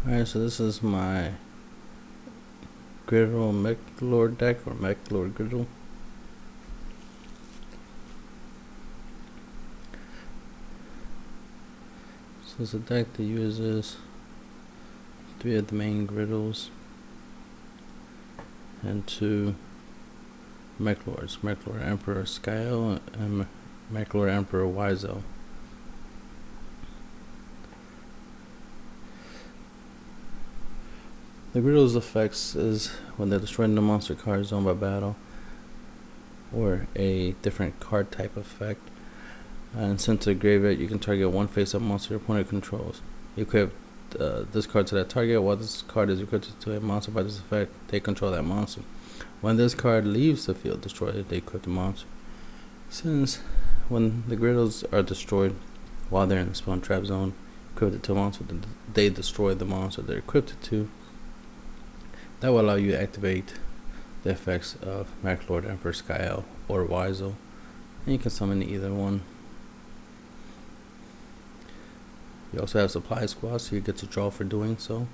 Alright, so this is my Graydle Meklord deck, or Meklord Graydle. So it's a deck that uses 3 of the main Graydles and 2 Meklords, Meklord Emperor Skyel and Meklord Emperor YUGIOH. The Graydle's effects is when they're destroying the monster card zone by battle, or a different card type effect, and sent to the graveyard. You can target one face-up monster your opponent controls. You equip this card to that target. While this card is equipped to a monster by this effect, they control that monster. When this card leaves the field destroyed, they equip the monster. Since when the Graydles are destroyed while they're in the spawn trap zone, equipped to a monster, they destroy the monster they're equipped to. That will allow you to activate the effects of Meklord Emperor Skyel or YUGIOH, and you can summon either one. You also have supply squads, so you get to draw for doing so.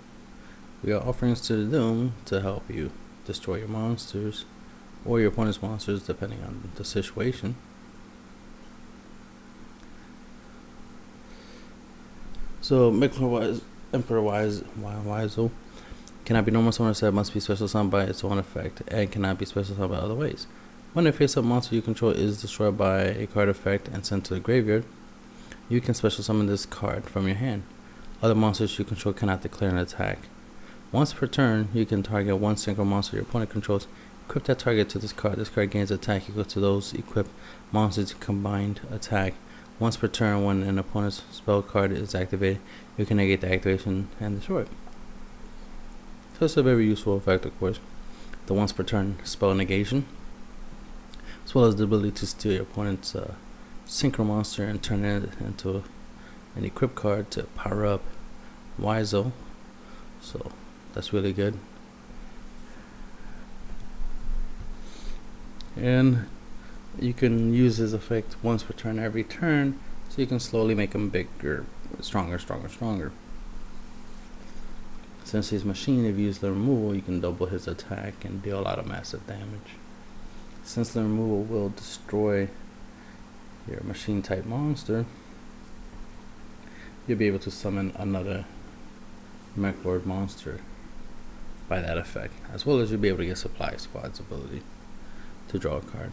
We got offerings to the doom to help you destroy your monsters or your opponent's monsters depending on the situation. So Meklord Emperor YUGIOH cannot be normal summoned, set, must be special summoned by its own effect, and cannot be special summoned by other ways. When a face-up monster you control is destroyed by a card effect and sent to the graveyard, you can special summon this card from your hand. Other monsters you control cannot declare an attack. Once per turn, you can target one single monster your opponent controls, equip that target to this card. This card gains attack equal to those equipped monsters' combined attack. Once per turn, when an opponent's spell card is activated, you can negate the activation and destroy it. So it's a very useful effect, of course. The once per turn spell negation, as well as the ability to steal your opponent's synchro monster and turn it into an equip card to power up YUGIOH. So that's really good. And you can use this effect once per turn every turn, so you can slowly make him bigger, stronger. Since he's machine, if you use the removal, you can double his attack and deal a lot of massive damage. Since the removal will destroy your machine type monster, you'll be able to summon another Meklord monster by that effect, as well as you'll be able to get Supply Squad's ability to draw a card.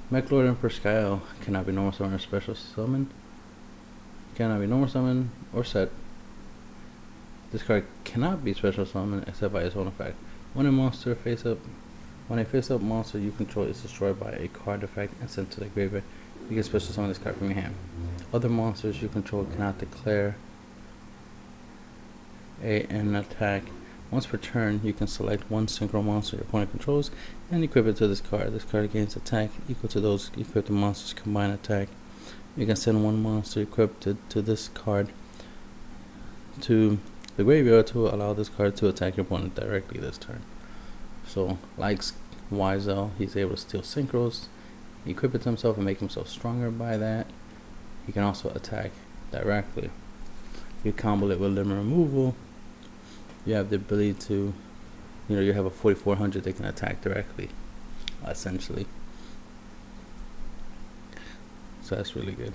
Meklord Emperor Skyel cannot be normal summon or special summon. Cannot be normal summon or set. This card cannot be special summoned except by its own effect. When a face-up monster you control is destroyed by a card effect and sent to the graveyard, you can special summon this card from your hand. Other monsters you control cannot declare an attack. Once per turn, you can select one synchro monster your opponent controls and equip it to this card. This card gains attack equal to those equipped monsters' combined attack. You can send one monster equipped to this card to the graveyard to allow this card to attack your opponent directly this turn. So, like YUGIOH, he's able to steal synchros, equip it to himself, and make himself stronger by that. He can also attack directly. You combo it with limit removal. You have the ability to, you have a 4400 that can attack directly, essentially. So that's really good.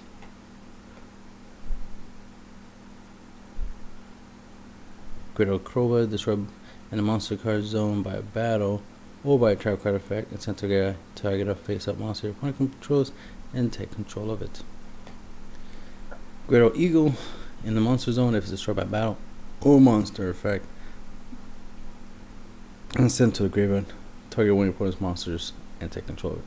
Graydle Crova, destroyed in a monster card zone by a battle or by a trap card effect, and sent to target a face-up monster your opponent controls and take control of it. Graydle Eagle, in the monster zone if it's destroyed by battle or monster effect, and sent to the graveyard, target one of your opponent's monsters and take control of it.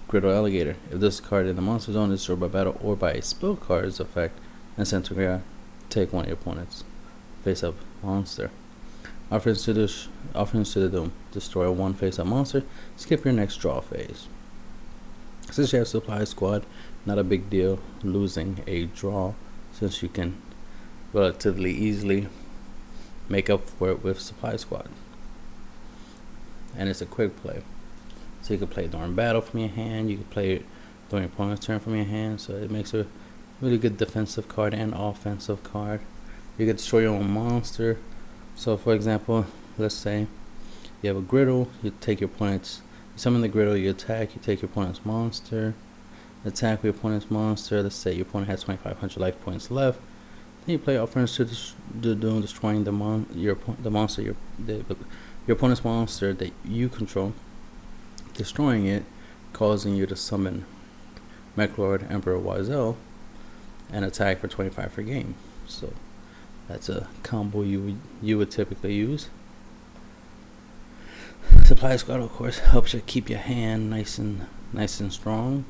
Graydle Alligator, if this card in the monster zone is destroyed by battle or by a spell card's effect and sent to the graveyard, take one of your opponent's face-up monster. Offerings to the doom, destroy one face-up monster, skip your next draw phase. Since you have Supply Squad, not a big deal losing a draw, since you can relatively easily make up for it with Supply Squad. And it's a quick play, so you can play it during battle from your hand, you can play it during your opponent's turn from your hand, so it makes a really good defensive card and offensive card. You can destroy your own monster. So for example, let's say you have a Graydle, you take your opponent's, you summon the Graydle, you attack, you take your opponent's monster, attack with your opponent's monster. Let's say your opponent has 2,500 life points left. Then you play offense to destroying the monster, your opponent's monster that you control, destroying it, causing you to summon Meklord, Emperor YUGIOH, and attack for 25 per game. So that's a combo you would typically use. Supply Squad, of course, helps you keep your hand nice and strong.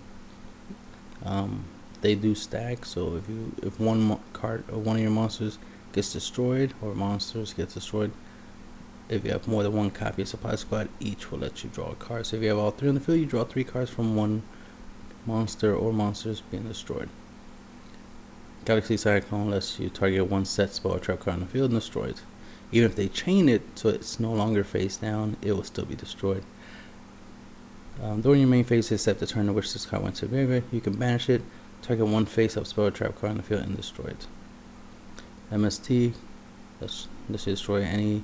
They do stack, so if one card or one of your monsters gets destroyed, or monsters gets destroyed, if you have more than one copy of Supply Squad, each will let you draw a card. So if you have all 3 on the field, you draw 3 cards from one monster or monsters being destroyed. Galaxy Cyclone lets you target one set spell or trap card on the field and destroy it. Even if they chain it so it's no longer face down, it will still be destroyed. During your main phase, except the turn in which this card went to the graveyard, you can banish it, target one face-up spell or trap card on the field, and destroy it. MST lets you destroy any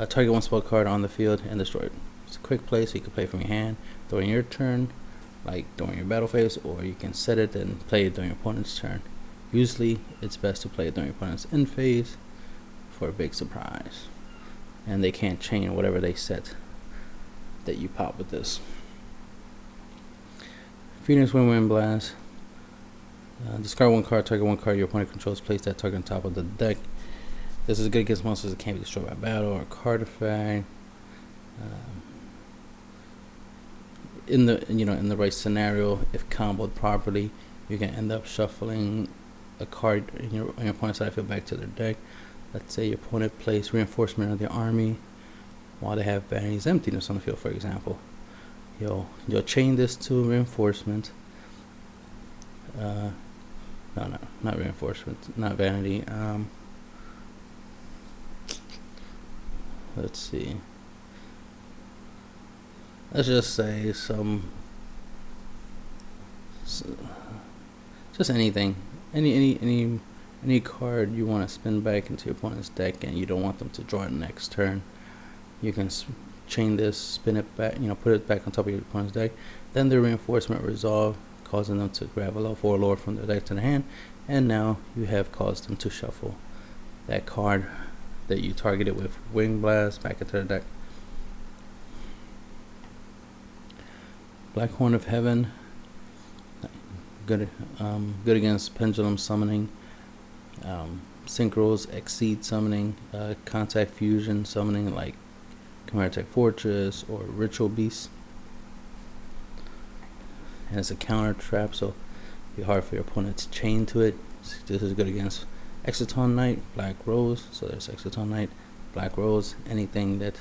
target one spell card on the field and destroy it. It's a quick play, so you can play from your hand during your turn, like during your battle phase, or you can set it and play it during your opponent's turn. Usually, it's best to play it during your opponent's end phase for a big surprise, and they can't chain whatever they set that you pop with this. Phoenix Wind Blast. Discard one card, target one card your opponent controls, place that target on top of the deck. This is good against monsters that can't be destroyed by battle or card effect. In the right scenario, if comboed properly, you can end up shuffling a card in your opponent's side field back to their deck. Let's say your opponent plays Reinforcement of their army while they have Vanity's Emptiness on the field, for example. You'll chain this to Reinforcement. No, not Reinforcement, not Vanity. Let's see. Let's just say just anything, any card you want to spin back into your opponent's deck, and you don't want them to draw it next turn. You can chain this, spin it back, put it back on top of your opponent's deck. Then the Reinforcement resolve, causing them to grab a level 4 lord from their deck to the hand, and now you have caused them to shuffle that card that you targeted with Wing Blast back into their deck. Black Horn of Heaven, good against Pendulum Summoning, Synchros, Exceed Summoning, Contact Fusion Summoning like Chimera Fortress or Ritual Beast. And it's a counter trap, so it'll be hard for your opponent to chain to it. This is good against Exciton Knight, Black Rose. So there's Exciton Knight, Black Rose, anything that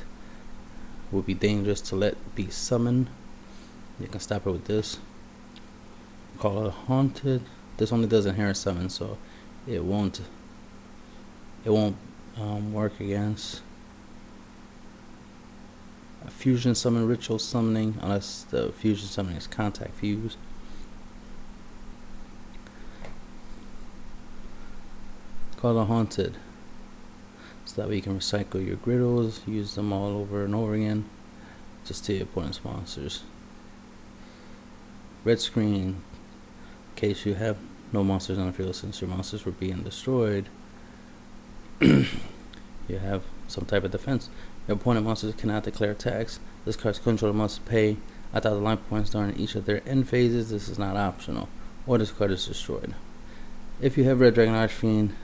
would be dangerous to let be summoned. You can stop it with this. Call it Haunted. This only does inherent summon, so it won't work against a fusion summon, ritual summoning, unless the fusion summoning is contact fuse. Call it Haunted, so that way you can recycle your Graydles, use them all over and over again, just to your opponent's monsters. Red screen, in case you have no monsters on the field since your monsters were being destroyed. You have some type of defense. Your opponent monsters cannot declare attacks. This card's controller must pay 1,000 life points during each of their end phases. This is not optional, or this card is destroyed. If you have Red Dragon Archfiend,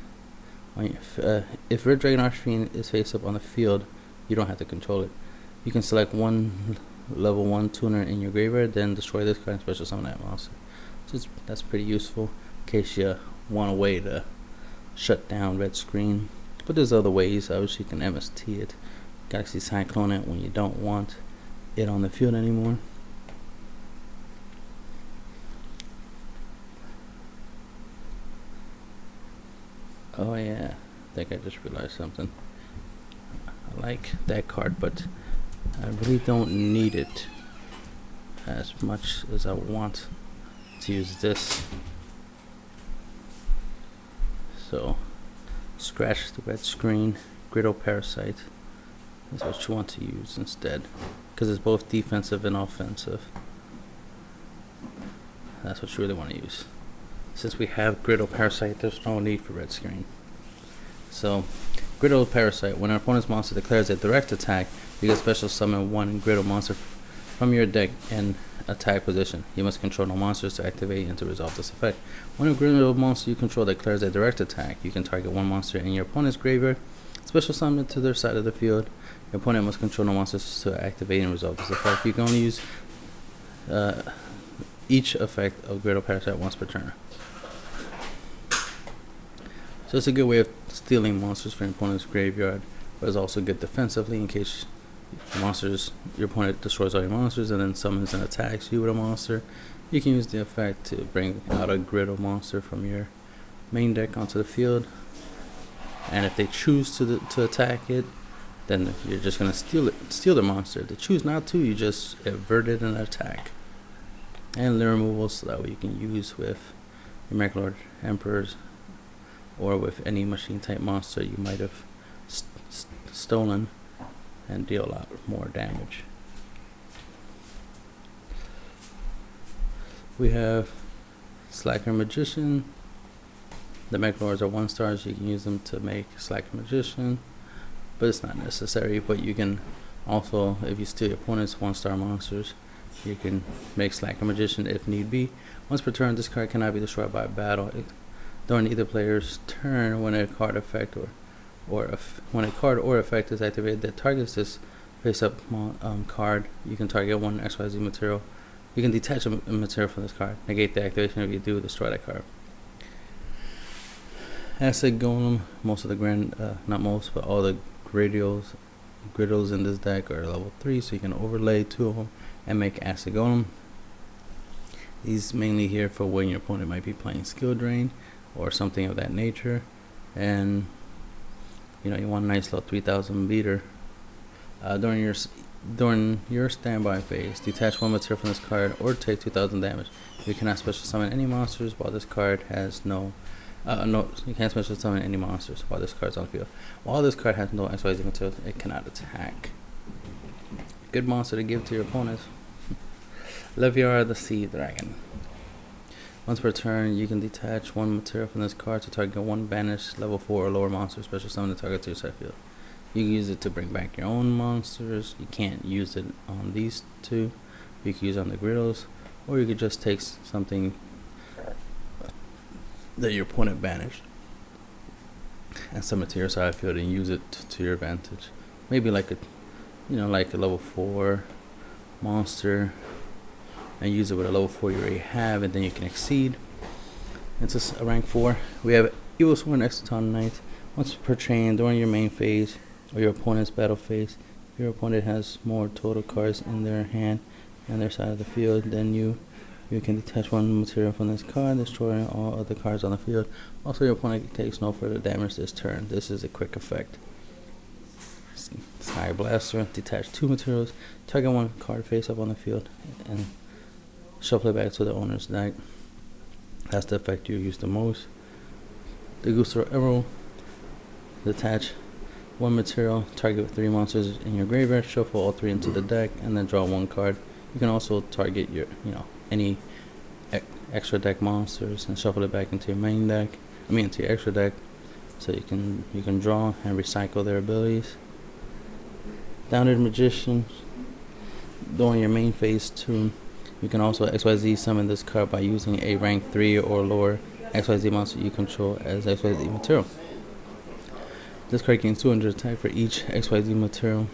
if Red Dragon Archfiend is face up on the field, you don't have to control it. You can select one level 1 tuner in your graveyard, then destroy this card and special summon that monster. So that's pretty useful in case you want a way to shut down red screen. But there's other ways. Obviously, you can MST it, Galaxy Cyclone it when you don't want it on the field anymore. Oh yeah, I think I just realized something. I like that card, but I really don't need it as much as I want to use this. So scratch the red screen. Graydle Parasite is what you want to use instead, because it's both defensive and offensive. That's what you really want to use. Since we have Graydle Parasite, there's no need for red screen. So, Graydle Parasite. When an opponent's monster declares a direct attack, you can special summon one Graydle monster from your deck in attack position. You must control no monsters to activate and to resolve this effect. When a Graydle monster you control declares a direct attack, you can target one monster in your opponent's graveyard, special summon it to their side of the field. Your opponent must control no monsters to activate and resolve this effect. You can only use each effect of Graydle Parasite once per turn. So it's a good way of stealing monsters from your opponent's graveyard, but it's also good defensively in case your opponent destroys all your monsters and then summons and attacks you with a monster. You can use the effect to bring out a Graydle monster from your main deck onto the field, and if they choose to attack it, then you're just gonna steal the monster. If they choose not to, you just averted an attack. And the removal, so that way you can use with your Meklord Emperors or with any machine type monster you might have stolen and deal a lot more damage. We have Slacker Magician. The Meklords are 1-stars. You can use them to make Slacker Magician, but it's not necessary. But you can also, if you steal your opponent's 1-star monsters, you can make Slacker Magician if need be. Once per turn, this card cannot be destroyed by battle during either player's turn. When a card effect when a card or effect is activated that targets this face-up card, you can target one XYZ material. You can detach a material from this card. Negate the activation. If you do, destroy that card. Acid Golem. Most of the not most, but all the Graydles in this deck are level 3, so you can overlay 2 of them and make Acid Golem. He's mainly here for when your opponent might be playing Skill Drain or something of that nature, and you want a nice little 3000 beater. During your standby phase, detach one material from this card or take 2000 damage. You cannot special summon any monsters while this card has no. You can't special summon any monsters while this card's on the field. While this card has no XYZ material, it cannot attack. Good monster to give to your opponents. Leviar the Sea Dragon. Once per turn, you can detach one material from this card to target one banished level 4 or lower monster, special summon the target to your side field. You can use it to bring back your own monsters. You can't use it on these two. You can use it on the Graydles, or you could just take something that your opponent banished and summon it to your side field and use it to your advantage. Maybe like a level 4 monster, and use it with a level 4 you already have, and then you can exceed. It's a rank 4. We have Evil Sworn Exoton Knight. Once per chain, during your main phase or your opponent's battle phase, if your opponent has more total cards in their hand and their side of the field than you can detach one material from this card, destroying all other cards on the field. Also, your opponent takes no further damage this turn. This is a quick effect. Sky Blaster. Detach 2 materials, target one card face up on the field, and shuffle it back to the owner's deck. That's the effect you use the most. The Gusar Emerald. Detach one material, target with 3 monsters in your graveyard, shuffle all 3 into the deck, and then draw 1 card. You can also target your, any extra deck monsters and shuffle it back into your main deck. Into your extra deck, so you can draw and recycle their abilities. Downed Magician. During your main phase 2, you can also XYZ summon this card by using a rank 3 or lower XYZ monster you control as XYZ material. This card gains 200 attack for each XYZ material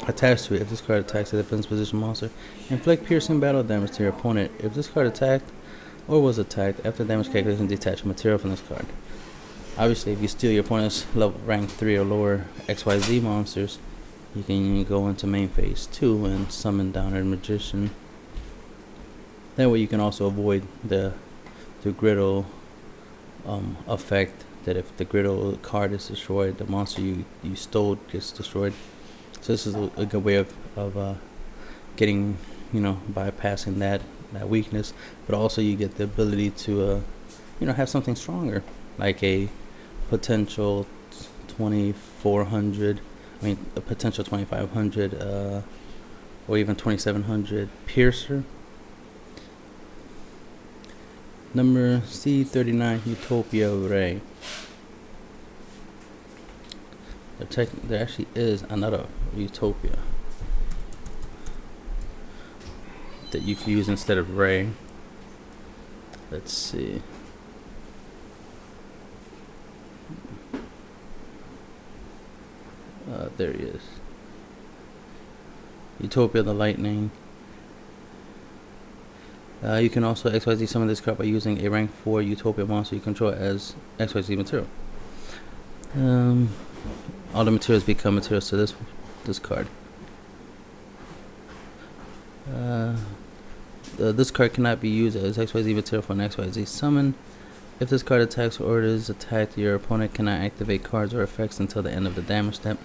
attached to it. If this card attacks a defense position monster, inflict piercing battle damage to your opponent. If this card attacked or was attacked, after damage calculation, detach a material from this card. Obviously, if you steal your opponent's level rank 3 or lower XYZ monsters, you can go into main phase 2 and summon Downed Magician. That way you can also avoid the Graydle effect, that if the Graydle card is destroyed, the monster you stole gets destroyed. So this is a good way of getting, bypassing that that weakness, but also you get the ability to have something stronger, like a potential 2400, I mean a potential 2500, or even 2700 piercer. Number C39 Utopia Ray. There actually is another Utopia that you can use instead of Ray. Let's see. There he is. Utopia the Lightning. You can also XYZ summon this card by using a rank 4 Utopia monster you control as XYZ material. All the materials become materials to this card. This card cannot be used as XYZ material for an XYZ summon. If this card attacks or is attacked, your opponent cannot activate cards or effects until the end of the damage step.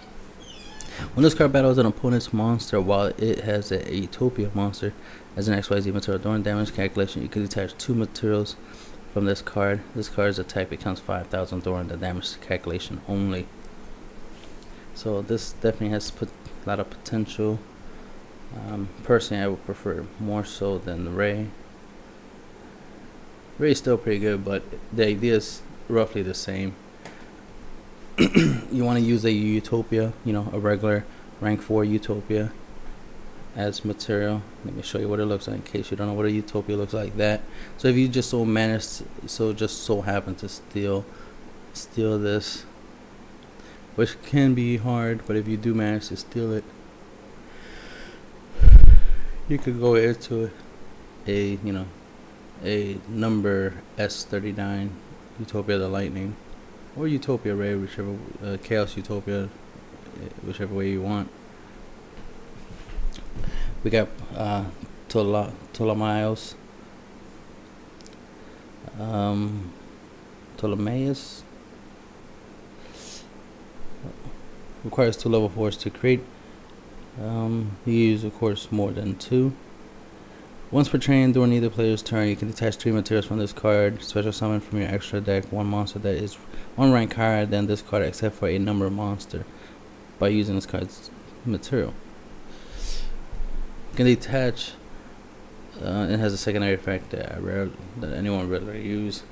When this card battles an opponent's monster while it has a Utopia monster as an XYZ material, during damage calculation you can detach 2 materials from this card. This card's attack becomes 5,000 during the damage calculation only. So this definitely has a lot of potential. Personally, I would prefer it more so than the Ray. Ray's still pretty good, but the idea is roughly the same. You want to use a Utopia, a regular rank 4 Utopia as material. Let me show you what it looks like in case you don't know what a Utopia looks like. That. So if you just so happen to steal this, which can be hard, but if you do manage to steal it, you could go into a number S39 Utopia the Lightning, or Utopia Ray, whichever, Chaos Utopia, whichever way you want. We got Ptolemaeus, requires 2 level 4s to create. You use, of course, more than 2. Once per turn, during either player's turn, you can detach 3 materials from this card. Special summon from your extra deck 1 monster that is 1 rank higher than this card except for a number monster by using this card's material. You can detach, it has a secondary effect that anyone rarely use.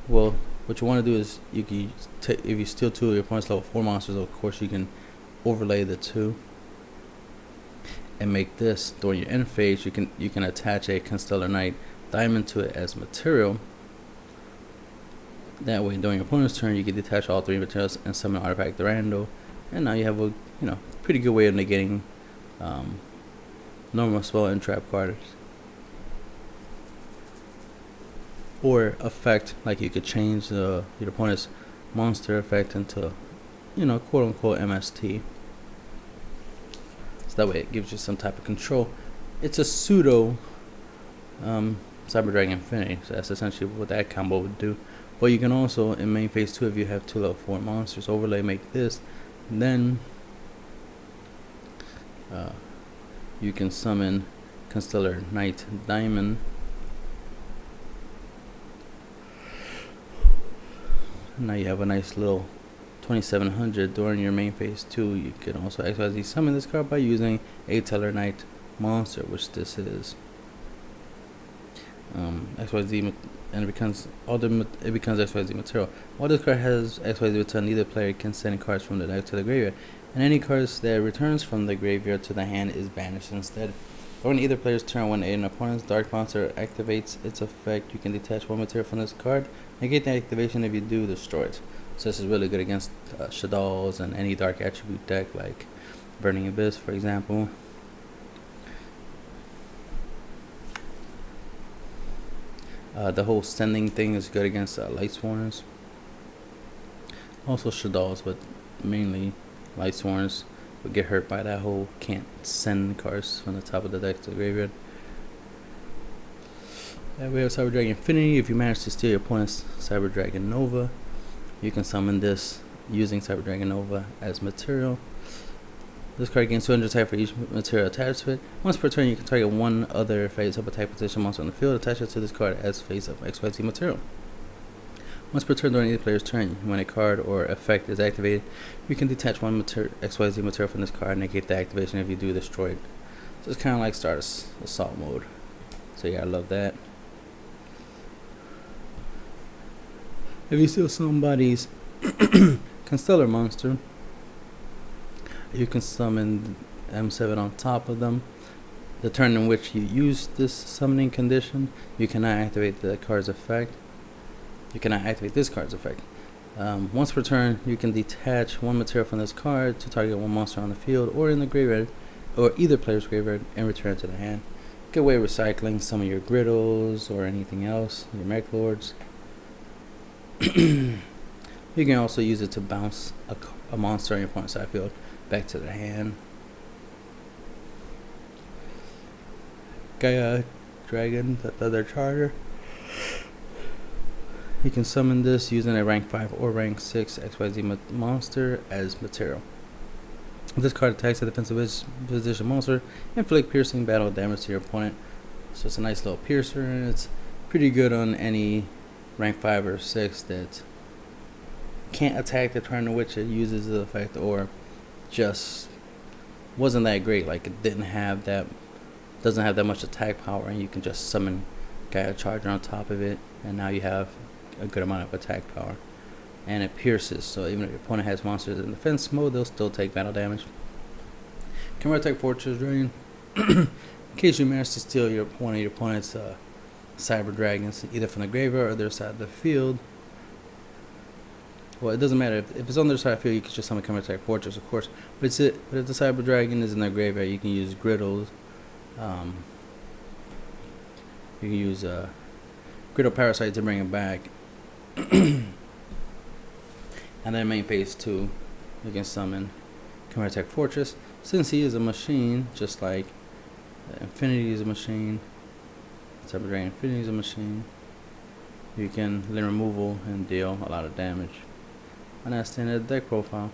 Well, what you want to do is you can if you steal 2 of your opponent's level 4 monsters, of course you can overlay the 2 and make this during your end phase. You can attach a Constellar Knight diamond to it as material. That way, during your opponent's turn, you can detach all 3 materials and summon an artifact Durando, and now you have a pretty good way of negating normal spell and trap cards. Or effect, like you could change your opponent's monster effect into, quote unquote MST. So that way it gives you some type of control. It's a pseudo Cyber Dragon Infinity, so that's essentially what that combo would do. But you can also, in main phase 2, if you have 2 level 4 monsters, overlay, make this, then you can summon Constellar Knight Diamond. Now you have a nice little 2700 during your main phase 2. You can also XYZ summon this card by using a Teller Knight monster, which this is. XYZ, and it becomes XYZ material. While this card has XYZ material, neither player can send cards from the deck to the graveyard, and any cards that returns from the graveyard to the hand is banished instead. During either player's turn, when an opponent's dark monster activates its effect, you can detach 1 material from this card. Negate the activation. If you do, destroy it. So this is really good against Shaddolls and any dark attribute deck like Burning Abyss, for example. The whole sending thing is good against Lightsworns. Also Shaddolls, but mainly Lightsworns would get hurt by that whole can't send cards from the top of the deck to the graveyard. We have Cyber Dragon Infinity. If you manage to steal your opponent's Cyber Dragon Nova, you can summon this using Cyber Dragon Nova as material. This card gains 200 attack for each material attached to it. Once per turn, you can target 1 other face-up attack position monster on the field, attach it to this card as face-up XYZ material. Once per turn during either player's turn, when a card or effect is activated, you can detach one XYZ material from this card and negate the activation if you do destroy it. So it's kind of like start assault mode. So yeah, I love that. If you steal somebody's Constellar monster, you can summon M7 on top of them. The turn in which you use this summoning condition, you cannot activate the card's effect. You cannot activate this card's effect. Once per turn, you can detach one material from this card to target one monster on the field or in the graveyard, or either player's graveyard, and return it to the hand. Good way of recycling some of your Graydles or anything else, your Meklords. You can also use it to bounce a monster on your opponent's side field back to the hand. Gaia Dragon, the other charter. You can summon this using a rank 5 or rank 6 XYZ monster as material. This card attacks a defensive position monster, inflict piercing battle damage to your opponent. So it's a nice little piercer, and it's pretty good on any rank 5 or 6 that can't attack the turn in which it uses the effect, or just wasn't that great, like it doesn't have that much attack power, and you can just summon Gaia Charger on top of it, and now you have a good amount of attack power. And it pierces, so even if your opponent has monsters in defense mode, they'll still take battle damage. Can attack Fortress Drain. In case you manage to steal your opponent's Cyber Dragons, either from the graveyard or their side of the field. Well, it doesn't matter. If it's on their side of the field, you can just summon Come Attack Fortress, of course. But if the Cyber Dragon is in their graveyard, you can use Graydles. You can use Graydle Parasite to bring it back. And then main phase 2, you can summon Come Attack Fortress. Since he is a machine, just like Infinity is a machine, Cyber Dragon Infinity is a machine, you can learn removal and deal a lot of damage. And that's the end of the deck profile.